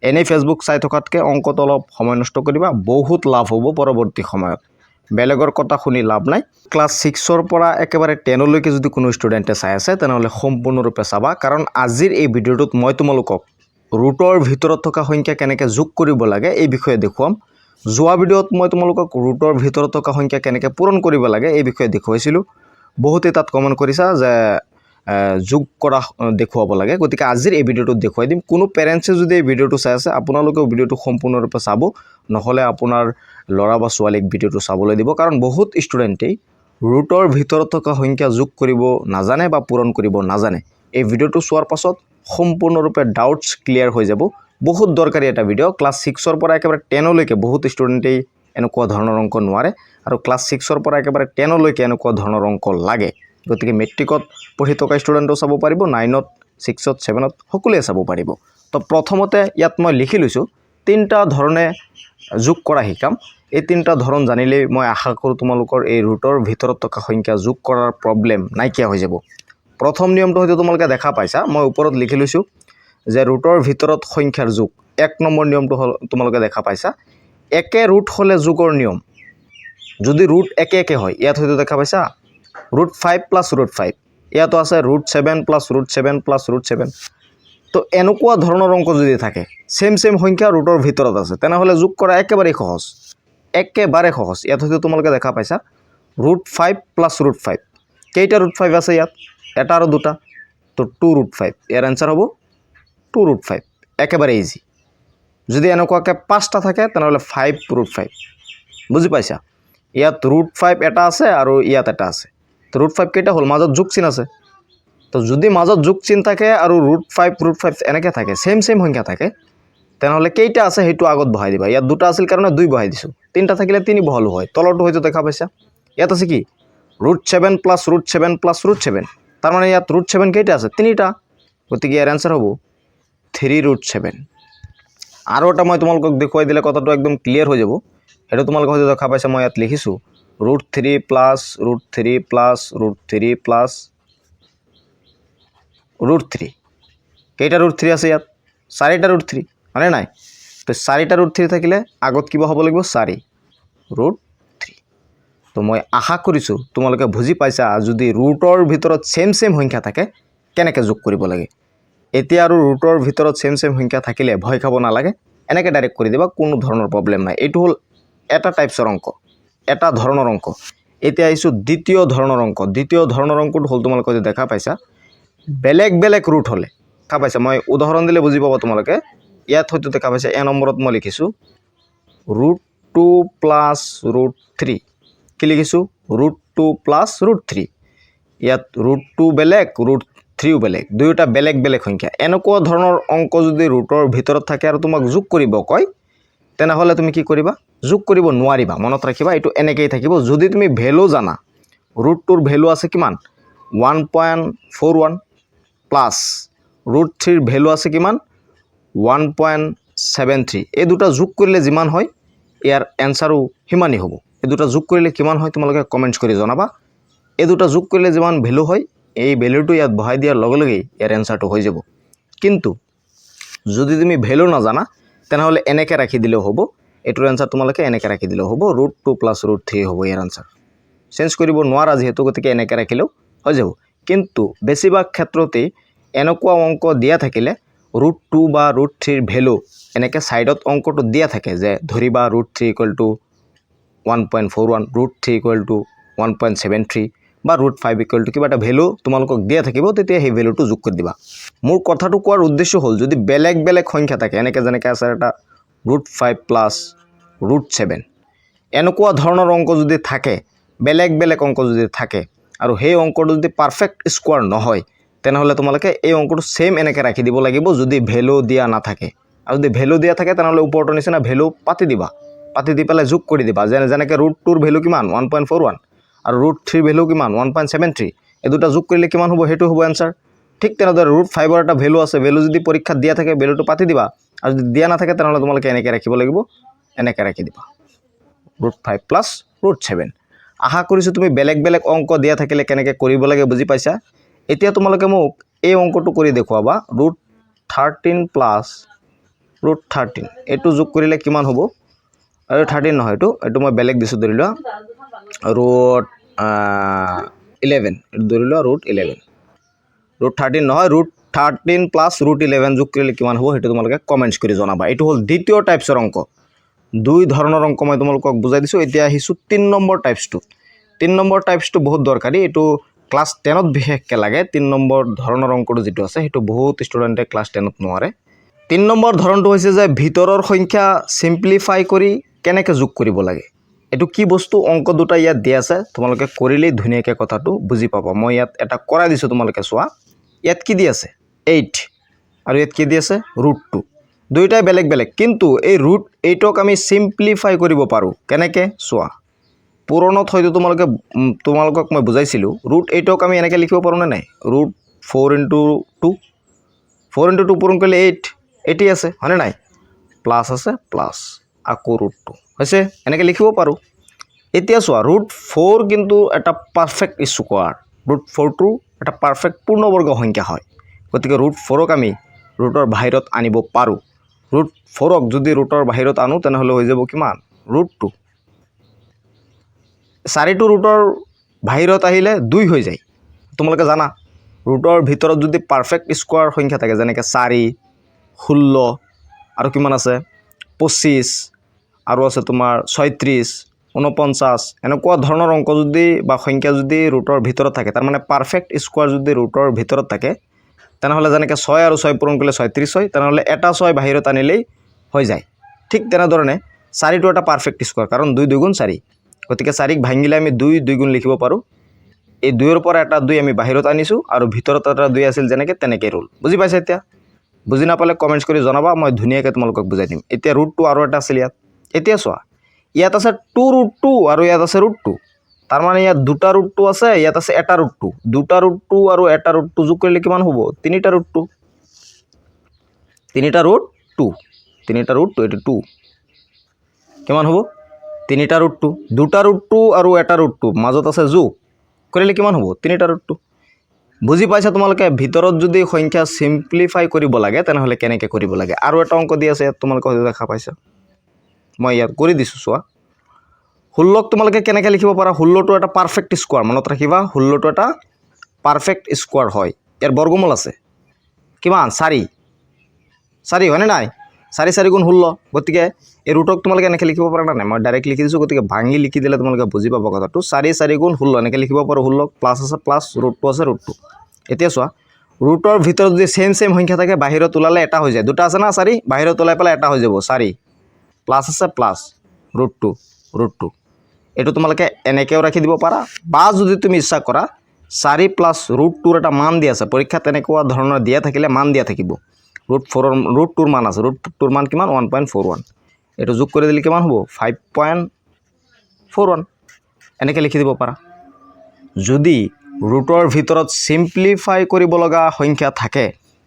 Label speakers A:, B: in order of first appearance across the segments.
A: এনেই ফেচবুক চাই থকাতকৈ অংকত অলপ সময় নষ্ট কৰিবা, বহুত লাভ হ'ব পৰৱৰ্তী সময়ত। বেলেগৰ কথা শুনি লাভ নাই। ক্লাছ 6ৰ পৰা একেবাৰে 10লৈকে যদি কোনো ষ্টুডেণ্টে চাই আছে তেনেহ'লে সম্পূৰ্ণৰূপে চাবা, কাৰণ আজিৰ এই ভিডিঅ'টোত মই তোমালোকক ৰুটৰ ভিতৰত থকা সংখ্যা কেনেকৈ যোগ কৰিব লাগে এই বিষয়ে দেখুৱাম। যোৱা ভিডিঅ'ত মই তোমালোকক ৰুটৰ ভিতৰত থকা সংখ্যা কেনেকৈ পূৰণ কৰিব লাগে এই বিষয়ে দেখুৱাইছিলোঁ। বহুতে তাত কমেণ্ট কৰিছা যে যোগ কৰা দেখুৱাব লাগে, গতিকে আজিৰ এই ভিডিঅ'টোত দেখুৱাই দিম। কোনো পেৰেণ্টছে যদি এই ভিডিঅ'টো চাই আছে আপোনালোকেও ভিডিঅ'টো সম্পূৰ্ণৰূপে চাব, নহ'লে আপোনাৰ ল'ৰা বা ছোৱালীক ভিডিঅ'টো চাবলৈ দিব, কাৰণ বহুত ষ্টুডেণ্টেই ৰুটৰ ভিতৰত থকা সংখ্যা যোগ কৰিব নাজানে বা পূৰণ কৰিব নাজানে। এই ভিডিঅ'টো চোৱাৰ পাছত সম্পূৰ্ণৰূপে ডাউটছ ক্লিয়াৰ হৈ যাব। বহুত দৰকাৰী এটা ভিডিঅ'। ক্লাছ 6ৰ পৰা একেবাৰে 10লৈকে বহুত ষ্টুডেণ্টেই এনেকুৱা ধৰণৰ অংক নোৱাৰে, আৰু ক্লাছ 6ৰ পৰা একেবাৰে 10লৈকে এনেকুৱা ধৰণৰ অংক লাগে। গতিকে মেট্ৰিকত পঢ়ি থকা ষ্টুডেণ্টেও চাব পাৰিব, 9ত 6ত 7ত সকলোৱে চাব পাৰিব। তো প্ৰথমতে ইয়াত মই লিখি লৈছোঁ 3টা ধৰণে যোগ কৰা শিকাম। এই 3টা ধৰণ জানিলেই মই আশা কৰোঁ তোমালোকৰ এই ৰুটৰ ভিতৰত থকা সংখ্যা যোগ কৰাৰ প্ৰব্লেম নাইকিয়া হৈ যাব। প্ৰথম নিয়মটো হয়তো তোমালোকে দেখা পাইছা, মই ওপৰত লিখি লৈছোঁ যে ৰুটৰ ভিতৰত সংখ্যাৰ যোগ। 1 নম্বৰ নিয়মটো হ'ল তোমালোকে দেখা পাইছা, একে ৰুট হ'লে যোগৰ নিয়ম। যদি ৰুট একে একে হয়, ইয়াত হয়তো দেখা পাইছা √5 + √5, ইয়াতো আছে √7 + √7 + √7। তো এনেকুৱা ধৰণৰ অংক যদি থাকে, ছেম সংখ্যা ৰুটৰ ভিতৰত আছে, তেনেহ'লে যোগ কৰা একেবাৰেই সহজ, একেবাৰে সহজ। ইয়াত হয়তো তোমালোকে দেখা পাইছা √5 + √5। কেইটা √5 আছে ইয়াত? এটা আৰু দুটা, তো 2√5। ইয়াৰ এনচাৰ হ'ব 2√5, একেবাৰে ইজি। যদি এনেকুৱাকৈ 5টা থাকে তেনেহ'লে 5√5। বুজি পাইছা? ইয়াত √5 এটা আছে আৰু ইয়াত এটা আছে, তো √5 কেইটা হ'ল? মাজত যোগ চিন আছে। তো যদি মাজত যোগ চিন থাকে আৰু √5 এনেকৈ থাকে, ছেম সংখ্যা থাকে, তেনেহ'লে কেইটা আছে সেইটো আগত বহাই দিবা। ইয়াত 2টা আছিল কাৰণে 2 বহাই দিছোঁ, 3টা থাকিলে 3 বহালো হয়। তলৰটো হয়তো দেখা পাইছা, ইয়াত আছে কি √7 + √7 + √7, তাৰমানে ইয়াত √7 কেইটা আছে? 3টা। গতিকে ইয়াৰ এনচাৰ হ'ব 3√7। আৰু এটা মই তোমালোকক দেখুৱাই দিলে কথাটো একদম ক্লিয়াৰ হৈ যাব। সেইটো তোমালোকে হয়তো দেখা পাইছা, মই ইয়াত লিখিছোঁ √3 + √3 + √3 + √3। কেইটা √3 আছে ইয়াত? 4টা √3, হয়নে নাই? তো 4টা √3 থাকিলে আগত কিবা হ'ব লাগিব? 4√3। তো মই আশা কৰিছোঁ তোমালোকে বুজি পাইছা, যদি ৰুটৰ ভিতৰত ছেম সংখ্যা থাকে কেনেকৈ যোগ কৰিব লাগে। এতিয়া আৰু ৰুটৰ ভিতৰত ছেম সংখ্যা থাকিলে ভয় খাব নালাগে, এনেকৈ ডাইৰেক্ট কৰি দিবা, কোনো ধৰণৰ প্ৰব্লেম নাই। এইটো হ'ল এটা টাইপছৰ অংক, এটা ধৰণৰ অংক। এতিয়া আহিছোঁ দ্বিতীয় ধৰণৰ অংক। দ্বিতীয় ধৰণৰ অংকটো হ'ল তোমালোকে যদি দেখা পাইছা বেলেগ ৰুট হ'লে, দেখা পাইছা, মই উদাহৰণ দিলে বুজি পাব তোমালোকে। ইয়াত হয়তো দেখা পাইছা এ নম্বৰত মই লিখিছোঁ √2 + √3। কি লিখিছোঁ? √2 + √3। ইয়াত √2 বেলেগ, √3ও বেলেগ, দুয়োটা বেলেগ সংখ্যা। এনেকুৱা ধৰণৰ অংক যদি ৰুটৰ ভিতৰত থাকে আৰু তোমাক যোগ কৰিব কয়, তেনেহ'লে তুমি কি কৰিবা? যোগ কৰিব নোৱাৰিবা। মনত ৰাখিবা, এইটো এনেকৈয়ে থাকিব। যদি তুমি ভেলু জানা, √2ৰ ভেলু আছে কিমান? 1.41 প্লাছ √3ৰ ভেলু আছে কিমান? 1.73। এই দুটা যোগ কৰিলে যিমান হয় ইয়াৰ এনচাৰো সিমানেই হ'ব। এই দুটা যোগ কৰিলে কিমান হয় তোমালোকে কমেণ্টছ কৰি জনাবা। এই দুটা যোগ কৰিলে যিমান ভেলু হয়, এই ভেলুটো ইয়াত বহাই দিয়াৰ লগে লগেই ইয়াৰ এনচাৰটো হৈ যাব। কিন্তু যদি তুমি ভেলু নাজানা তেনেহ'লে এনেকৈ ৰাখি দিলেও হ'ব। এইটোৰ এনচাৰ তোমালোকে এনেকৈ ৰাখি দিলেও হ'ব, √2 + √3 হ'ব ইয়াৰ এনচাৰ। চেঞ্জ কৰিব নোৱাৰা যিহেতু, গতিকে এনেকৈ ৰাখিলেও হৈ যাব। কিন্তু বেছিভাগ ক্ষেত্ৰতেই এনেকুৱা অংক দিয়া থাকিলে √2 বা √3ৰ ভেলু এনেকৈ ছাইডত অংকটো দিয়া থাকে, যে ধৰিবা √3 = 1.41, √3 = 1.73 বা √5 = কিবা এটা ভেলু তোমালোকক দিয়া থাকিব, তেতিয়া সেই ভেলুটো যোগ কৰি দিবা। মোৰ কথাটো কোৱাৰ উদ্দেশ্য হ'ল, যদি বেলেগ সংখ্যা থাকে, এনেকৈ যেনেকৈ আছে এটা √5 + √7, এনেকুৱা ধৰণৰ অংক যদি থাকে, বেলেগ অংক যদি থাকে, আৰু সেই অংকটো যদি পাৰফেক্ট স্কোৱাৰ নহয়, তেনেহ'লে তোমালোকে এই অংকটো ছেম এনেকৈ ৰাখি দিব লাগিব, যদি ভেলু দিয়া নাথাকে। আৰু যদি ভেলু দিয়া থাকে তেনেহ'লে ওপৰটোৰ নিচিনা ভেলু পাতি দিবা, পাতি দি পেলাই যোগ কৰি দিবা। যেনেকৈ √2ৰ ভেলু কিমান? 1.41, আৰু √3ৰ ভেলু কিমান? 1.73। এই দুটা যোগ কৰিলে কিমান হ'ব? সেইটো হ'ব এনচাৰ। ঠিক তেনেদৰে √5ৰ এটা ভেলু আছে, ভেলু যদি পৰীক্ষাত দিয়া থাকে ভেলুটো পাতি দিবা, আৰু যদি দিয়া নাথাকে তেনেহ'লে তোমালোকে এনেকৈ ৰাখিব লাগিব, এনেকৈ ৰাখি দিবা √5 + √7। আশা কৰিছোঁ তুমি বেলেগ অংক দিয়া থাকিলে কেনেকৈ কৰিব লাগে বুজি পাইছা। এতিয়া তোমালোকে মোক এই অংকটো কৰি দেখুৱাবা, √13 + ৰুট 13 এইটো যোগ কৰিলে কিমান হ'ব আৰু 13 নহয় এইটো মই বেলেগ দিছোঁ ধৰি লোৱা ৰুট 11 এইটো ধৰি লোৱা ৰুট 11 ৰুট 13 নহয় ৰুট 13 প্লাছ ৰুট 11 যোগ কৰিলে কিমান হ'ব সেইটো তোমালোকে কমেণ্টছ কৰি জনাবা এইটো হ'ল দ্বিতীয় টাইপছৰ অংক দুই ধৰণৰ অংক মই তোমালোকক বুজাই দিছোঁ এতিয়া আহিছোঁ 3 নম্বৰ টাইপছটো 3 নম্বৰ টাইপছটো বহুত দৰকাৰী এইটো ক্লাছ 10ত বিশেষকৈ লাগে 3 নম্বৰ ধৰণৰ অংকটো যিটো আছে সেইটো বহুত ষ্টুডেণ্টে ক্লাছ 10ত নোৱাৰে 3 নম্বৰ ধৰণটো হৈছে যে ভিতৰৰ সংখ্যা সিম্পলিফাই কৰি কেনেকৈ যোগ কৰিব লাগে এইটো কি বস্তু অংক দুটা ইয়াত দিয়া আছে তোমালোকে কৰিলেই ধুনীয়াকৈ কথাটো বুজি পাবা মই ইয়াত এটা কৰাই দিছোঁ তোমালোকে চোৱা ইয়াত কি দি আছে 8 আৰু ইয়াত কি দি আছে ৰুট 2 দুইটাই বেলেগ বেলেগ কিন্তু এই ৰুট 8ক আমি সিম্পলিফাই কৰিব পাৰোঁ কেনেকৈ চোৱা পুৰণত হয়তো তোমালোকক মই বুজাইছিলোঁ ৰুট 8ক আমি এনেকৈ লিখিব পাৰোঁ নে নাই ৰুট 4 × 2 4 × 2 পূৰণ কৰিলে 80 আছে হয়নে নাই প্লাছ আছে প্লাছ আকৌ ৰুট 2 হৈছে এনেকৈ লিখিব পাৰোঁ এতিয়া চোৱা ৰুট 4 কিন্তু এটা পাৰফেক্ট স্কোৱাৰ ৰুট 4টো এটা পাৰফেক্ট পূৰ্ণবৰ্গ সংখ্যা হয় গতিকে ৰুট 4ক আমি ৰুটৰ বাহিৰত আনিব পাৰোঁ ৰুট 4ক যদি ৰুটৰ বাহিৰত আনো তেনেহ'লে হৈ যাব কিমান ৰুট 2 4টো ৰুটৰ বাহিৰত আহিলে 2 হৈ যায় তোমালোকে জানা ৰুটৰ ভিতৰত যদি পাৰফেক্ট স্কোৱাৰ সংখ্যা থাকে যেনেকৈ 4 16 আৰু কিমান আছে 25 আৰু আছে তোমাৰ 36 49 এনেকুৱা ধৰণৰ অংক যদি বা সংখ্যা যদি ৰুটৰ ভিতৰত থাকে তাৰমানে পাৰফেক্ট স্কোৱাৰ যদি ৰুটৰ ভিতৰত থাকে তেনেহ'লে যেনেকৈ 6 আৰু 6 পূৰণ কৰিলে 36 হয় তেনেহ'লে এটা 6 বাহিৰত আনিলেই হৈ যায় ঠিক তেনেধৰণে 4টো এটা পাৰফেক্ট স্কোৱাৰ কাৰণ 2 2 গুণ 4 গতিকে 4ক ভাঙিলে আমি 2 2 গুণ লিখিব পাৰোঁ এই 2ৰ পৰা এটা 2 আমি বাহিৰত আনিছোঁ আৰু ভিতৰত এটা 2 আছিল যেনেকৈ তেনেকৈ ৰুল বুজি পাইছা এতিয়া বুজি নাপালে কমেণ্টছ কৰি জনাবা মই ধুনীয়াকৈ তোমালোকক বুজাই দিম এতিয়া ৰুট 2 আৰু এটা আছিল ইয়াত এতিয়া চোৱা ইয়াত আছে 2 ৰুট 2 আৰু ইয়াত আছে ৰুট 2 তাৰমানে ইয়াত দুটা ৰুট 2 আছে ইয়াত আছে এটা ৰুট 2 দুটা ৰুট 2 আৰু এটা ৰুট 2 যোগ কৰিলে কিমান হ'ব তিনিটা ৰুট 2 তিনিটা ৰুট 2 এইটো 2 কিমান হ'ব তিনিটা ৰুট 2 দুটা ৰুট 2 আৰু এটা ৰুট 2 মাজত আছে যোগ কৰিলে কিমান হ'ব তিনিটা ৰুট 2 বুজি পাইছা তোমালোকে ভিতৰত যদি সংখ্যা সিম্পলিফাই কৰিব লাগে তেনেহ'লে কেনেকৈ কৰিব লাগে আৰু এটা অংক দি আছে ইয়াত তোমালোকে হয়তো দেখা পাইছা মই ইয়াত কৰি দিছোঁ চোৱা 16ক তোমালোকে কেনেকৈ লিখিব পাৰা 16টো এটা পাৰফেক্ট স্কোৱাৰ মনত ৰাখিবা 16টো এটা পাৰফেক্ট স্কোৱাৰ হয় ইয়াৰ বৰ্গমূল আছে কিমান 4 হয়নে নাই 4 গুণ 16 গতিকে এই ৰুটক তোমালোকে এনেকৈ লিখিব পাৰা নাই মই ডাইৰেক্ট লিখি দিছোঁ গতিকে ভাঙি লিখি দিলে তোমালোকে বুজি পাব কথাটো 4 গুণ 16 এনেকৈ লিখিব পাৰোঁ 16ক প্লাছ আছে প্লাছ ৰুট 2 আছে ৰুট 2 এতিয়া চোৱা ৰুটৰ ভিতৰত যদি ছেম সংখ্যা থাকে বাহিৰত ওলালে এটা হৈ যায় দুটা আছে না 4 বাহিৰত ওলাই পেলাই এটা হৈ যাব 4 প্লাছ আছে প্লাছ ৰুট 2 এইটো তোমালোকে এনেকৈও ৰাখি দিব পাৰা বা যদি তুমি ইচ্ছা কৰা 4 প্লাছ ৰুট 2ৰ এটা মান দিয়া আছে পৰীক্ষাত তেনেকুৱা ধৰণৰ দিয়া থাকিলে মান দিয়া থাকিব ৰুট 2ৰ মান আছে ৰুট 2ৰ মান কিমান 1.41 এইটো যোগ কৰি দিলে কিমান হ'ব 5.41 এনেকৈ লিখি দিব পাৰা যদি ৰুটৰ ভিতৰত সিম্পলিফাই কৰিব লগা সংখ্যা থাকে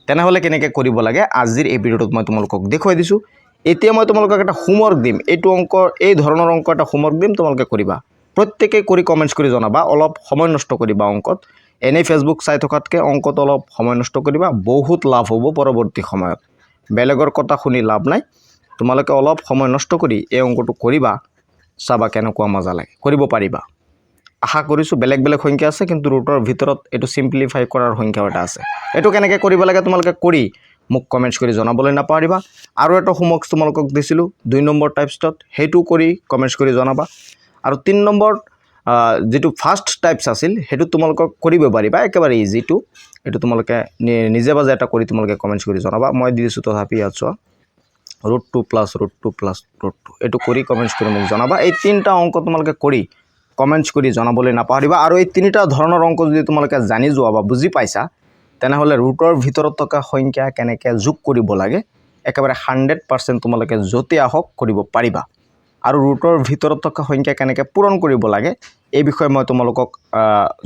A: তেনেহ'লে কেনেকৈ কৰিব লাগে আজিৰ এই ভিডিঅ'টোত মই তোমালোকক দেখুৱাই দিছোঁ এতিয়া মই তোমালোকক এটা হোমৱৰ্ক দিম এইটো অংক এই ধৰণৰ অংক এটা হোমৱৰ্ক দিম তোমালোকে কৰিবা প্ৰত্যেকেই কৰি কমেণ্টছ কৰি জনাবা অলপ সময় নষ্ট কৰিবা অংকত এনেই ফেচবুক চাই থকাতকৈ অংকত অলপ সময় নষ্ট কৰিবা বহুত লাভ হ'ব পৰৱৰ্তী সময়ত বেলেগৰ কথা শুনি লাভ নাই তোমালোকে অলপ সময় নষ্ট কৰি এই অংকটো কৰিবা চাবা কেনেকুৱা মজা লাগে কৰিব পাৰিবা আশা কৰিছোঁ বেলেগ বেলেগ সংখ্যা আছে কিন্তু ৰুটৰ ভিতৰত এইটো সিম্পলিফাই কৰাৰ সংখ্যাও এটা আছে এইটো কেনেকৈ কৰিব লাগে তোমালোকে কৰি মোক কমেণ্টছ কৰি জনাবলৈ নাপাহৰিবা আৰু এটা হোমৱৰ্ক তোমালোকক দিছিলোঁ 2 নম্বৰ টাইপছত সেইটো কৰি কমেণ্টছ কৰি জনাবা আৰু 3 নম্বৰত যেটো ফাৰ্স্ট টাইপস আছিল হেতু তোমালোকক কৰিব পাৰিবা একেবাৰে ইজিটো এটো তোমালোকে নিজে বাজে এটা কৰি তোমালোকে কমেন্টস কৰি জনাবা মই দি দিছো তথাপি আছো √2 + √2 + √2 এটো কৰি কমেন্টস কৰি মোক জনাবা এই তিনটা অংক তোমালোকে কৰি কমেন্টস কৰি জনাবলৈ নাপাহৰিবা আৰু এই তিনিটা ধৰণৰ অংক যদি তোমালোকে জানি যোৱা বা বুজি পাইছা তেনেহলে ৰুটৰ ভিতৰত থকা সংখ্যা কেনেকৈ যোগ কৰিব লাগে একেবাৰে 100% তোমালোকে জতে আহক কৰিব পাৰিবা আৰু ৰুটৰ ভিতৰত থকা সংখ্যা কেনেকৈ পূৰণ কৰিব লাগে এই বিষয়ে মই তোমালোকক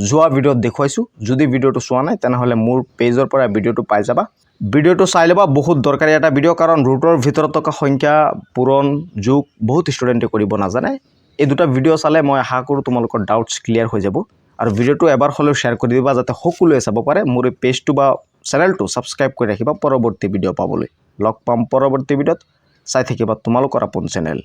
A: জোৱা ভিডিঅ'ত দেখুৱাইছো যদি ভিডিঅ'টো চোৱা নাই তেনেহলে মোৰ পেজৰ পৰা ভিডিঅ'টো পাই যাবা ভিডিঅ'টো চাই লবা বহুত দৰকাৰী এটা ভিডিঅ' কাৰণ ৰুটৰ ভিতৰত থকা সংখ্যা পূৰণ যোগ বহুত ষ্টুডেন্টে কৰিব নাজানে এই দুটা ভিডিঅ' চালে মই আশা কৰো তোমালোকৰ ডাউটস ক্লিয়াৰ হৈ যাব আৰু ভিডিঅ'টো এবাৰ হলেও শেয়াৰ কৰি দিবা যাতে সকলোৱে চাব পাৰে মোৰ পেজটো বা চেনেলটো সাবস্ক্ৰাইব কৰি ৰাখিবা পৰৱৰ্তী ভিডিঅ' পাবলৈ লগ পাম পৰৱৰ্তী ভিডিঅ'ত। চাই থাকিবা তোমালোকৰ আপোন চেনেল।